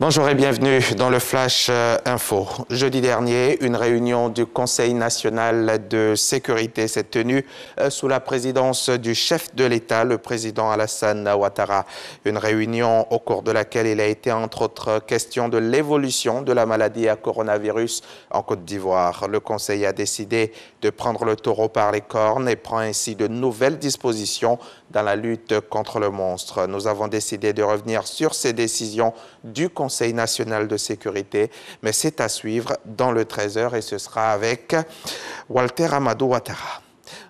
Bonjour et bienvenue dans le Flash Info. Jeudi dernier, une réunion du Conseil national de sécurité s'est tenue sous la présidence du chef de l'État, le président Alassane Ouattara. Une réunion au cours de laquelle il a été entre autres question de l'évolution de la maladie à coronavirus en Côte d'Ivoire. Le Conseil a décidé de prendre le taureau par les cornes et prend ainsi de nouvelles dispositions dans la lutte contre le monstre. Nous avons décidé de revenir sur ces décisions du Conseil national de sécurité, mais c'est à suivre dans le 13h et ce sera avec Walter Amadou Ouattara.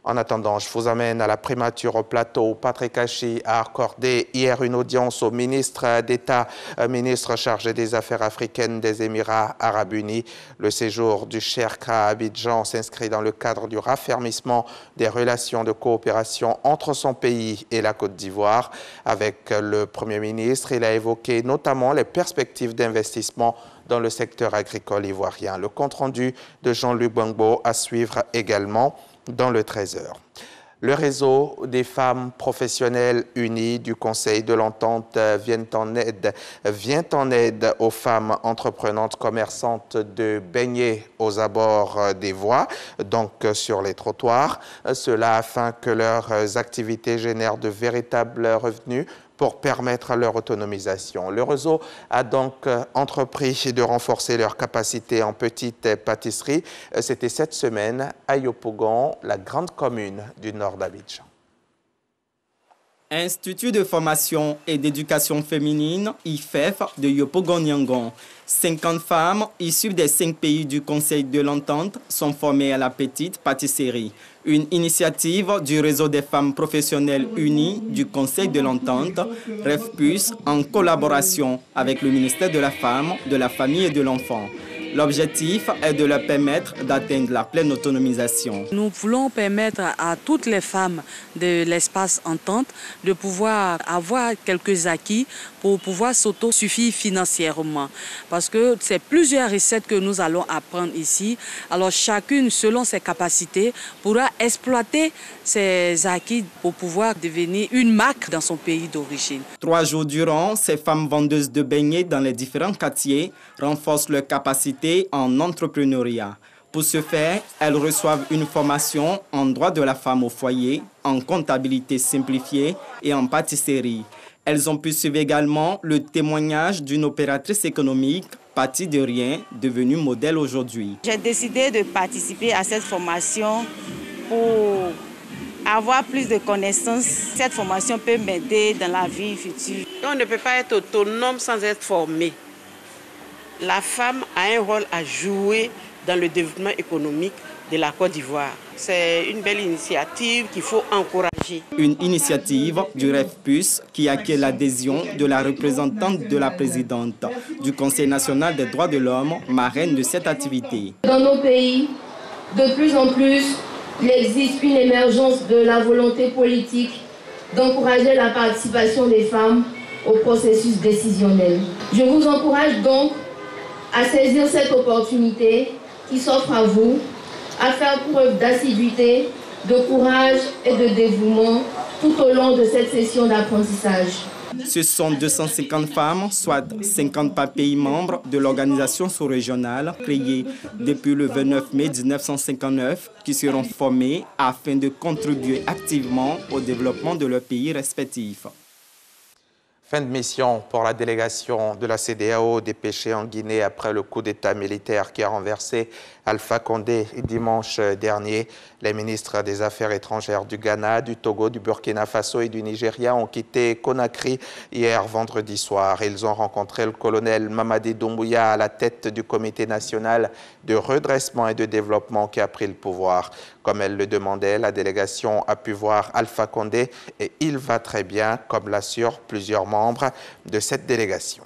En attendant, je vous amène à la primature au plateau. Patrick Achi a accordé hier une audience au ministre d'État, ministre chargé des Affaires africaines des Émirats arabes unis. Le séjour du Cheikh à Abidjan s'inscrit dans le cadre du raffermissement des relations de coopération entre son pays et la Côte d'Ivoire. Avec le Premier ministre, il a évoqué notamment les perspectives d'investissement dans le secteur agricole ivoirien. Le compte-rendu de Jean-Luc Gbangbo à suivre également dans le 13h. Le réseau des femmes professionnelles unies du Conseil de l'Entente vient en aide aux femmes entreprenantes commerçantes de beignets aux abords des voies, donc sur les trottoirs. Cela afin que leurs activités génèrent de véritables revenus pour permettre leur autonomisation. Le réseau a donc entrepris de renforcer leurs capacités en petite pâtisserie. C'était cette semaine à Yopougon, la grande commune du nord d'Abidjan. Institut de formation et d'éducation féminine, IFEF, de Yopougon-Yangon. 50 femmes issues des 5 pays du Conseil de l'Entente sont formées à la petite pâtisserie. Une initiative du réseau des femmes professionnelles unies du Conseil de l'Entente, REFPUS, en collaboration avec le ministère de la Femme, de la Famille et de l'Enfant. L'objectif est de leur permettre d'atteindre la pleine autonomisation. Nous voulons permettre à toutes les femmes de l'espace Entente de pouvoir avoir quelques acquis pour pouvoir s'autosuffire financièrement. Parce que c'est plusieurs recettes que nous allons apprendre ici. Alors chacune, selon ses capacités, pourra exploiter ses acquis pour pouvoir devenir une marque dans son pays d'origine. 3 jours durant, ces femmes vendeuses de beignets dans les différents quartiers renforcent leurs capacités en entrepreneuriat. Pour ce faire, elles reçoivent une formation en droit de la femme au foyer, en comptabilité simplifiée et en pâtisserie. Elles ont pu suivre également le témoignage d'une opératrice économique partie de rien, devenue modèle aujourd'hui. J'ai décidé de participer à cette formation pour avoir plus de connaissances. Cette formation peut m'aider dans la vie future. On ne peut pas être autonome sans être formé. La femme a un rôle à jouer dans le développement économique de la Côte d'Ivoire. C'est une belle initiative qu'il faut encourager. Une initiative du REFPUS qui acquiert l'adhésion de la représentante de la présidente du Conseil national des droits de l'homme, marraine de cette activité. Dans nos pays, de plus en plus, il existe une émergence de la volonté politique d'encourager la participation des femmes au processus décisionnel. Je vous encourage donc à saisir cette opportunité qui s'offre à vous, à faire preuve d'assiduité, de courage et de dévouement tout au long de cette session d'apprentissage. Ce sont 250 femmes, soit 50 par pays membres de l'organisation sous-régionale créée depuis le 29 mai 1959 qui seront formées afin de contribuer activement au développement de leurs pays respectifs. Fin de mission pour la délégation de la CEDEAO dépêchée en Guinée après le coup d'État militaire qui a renversé Alpha Condé dimanche dernier. Les ministres des Affaires étrangères du Ghana, du Togo, du Burkina Faso et du Nigeria ont quitté Conakry hier vendredi soir. Ils ont rencontré le colonel Mamadi Doumbouya à la tête du comité national de redressement et de développement qui a pris le pouvoir. Comme elle le demandait, la délégation a pu voir Alpha Condé et il va très bien, comme l'assurent plusieurs membres de cette délégation.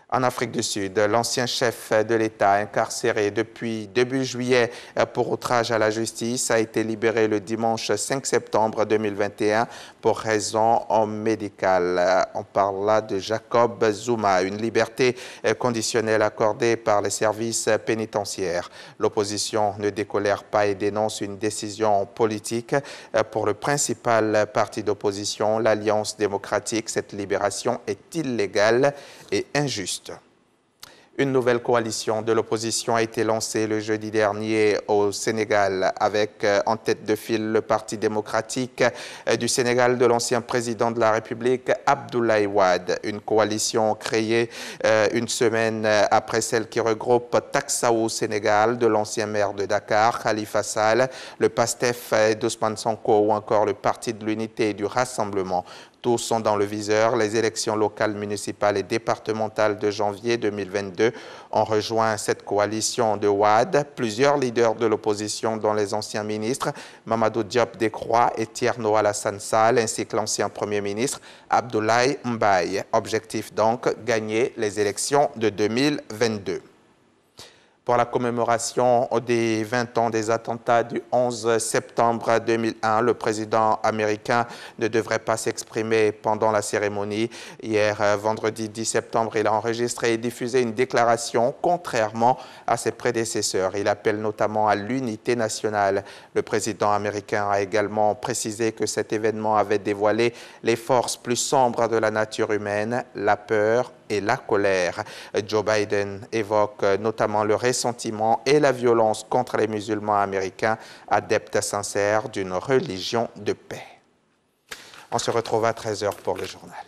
En Afrique du Sud, l'ancien chef de l'État incarcéré depuis début juillet pour outrage à la justice a été libéré le dimanche 5 septembre 2021 pour raison médicale. On parle là de Jacob Zuma, une liberté conditionnelle accordée par les services pénitentiaires. L'opposition ne décolère pas et dénonce une décision politique. Pour le principal parti d'opposition, l'Alliance démocratique, cette libération est illégale et injuste. juste. Une nouvelle coalition de l'opposition a été lancée le jeudi dernier au Sénégal avec en tête de file le Parti démocratique du Sénégal de l'ancien président de la République, Abdoulaye Wade. Une coalition créée une semaine après celle qui regroupe Taxawu Sénégal de l'ancien maire de Dakar, Khalifa Sall, le PASTEF d'Ousmane Sonko ou encore le Parti de l'Unité et du Rassemblement. Tous sont dans le viseur. Les élections locales, municipales et départementales de janvier 2022 ont rejoint cette coalition de Wade. Plusieurs leaders de l'opposition, dont les anciens ministres Mamadou Diop Decroix et Thierno Alassane Sall, ainsi que l'ancien Premier ministre Abdoulaye Mbaye. Objectif donc, gagner les élections de 2022. Pour la commémoration des 20 ans des attentats du 11 septembre 2001, le président américain ne devrait pas s'exprimer pendant la cérémonie. Hier, vendredi 10 septembre, il a enregistré et diffusé une déclaration contrairement à ses prédécesseurs. Il appelle notamment à l'unité nationale. Le président américain a également précisé que cet événement avait dévoilé les forces plus sombres de la nature humaine, la peur et la colère. Joe Biden évoque notamment le ressentiment et la violence contre les musulmans américains, adeptes sincères d'une religion de paix. On se retrouve à 13h pour le journal.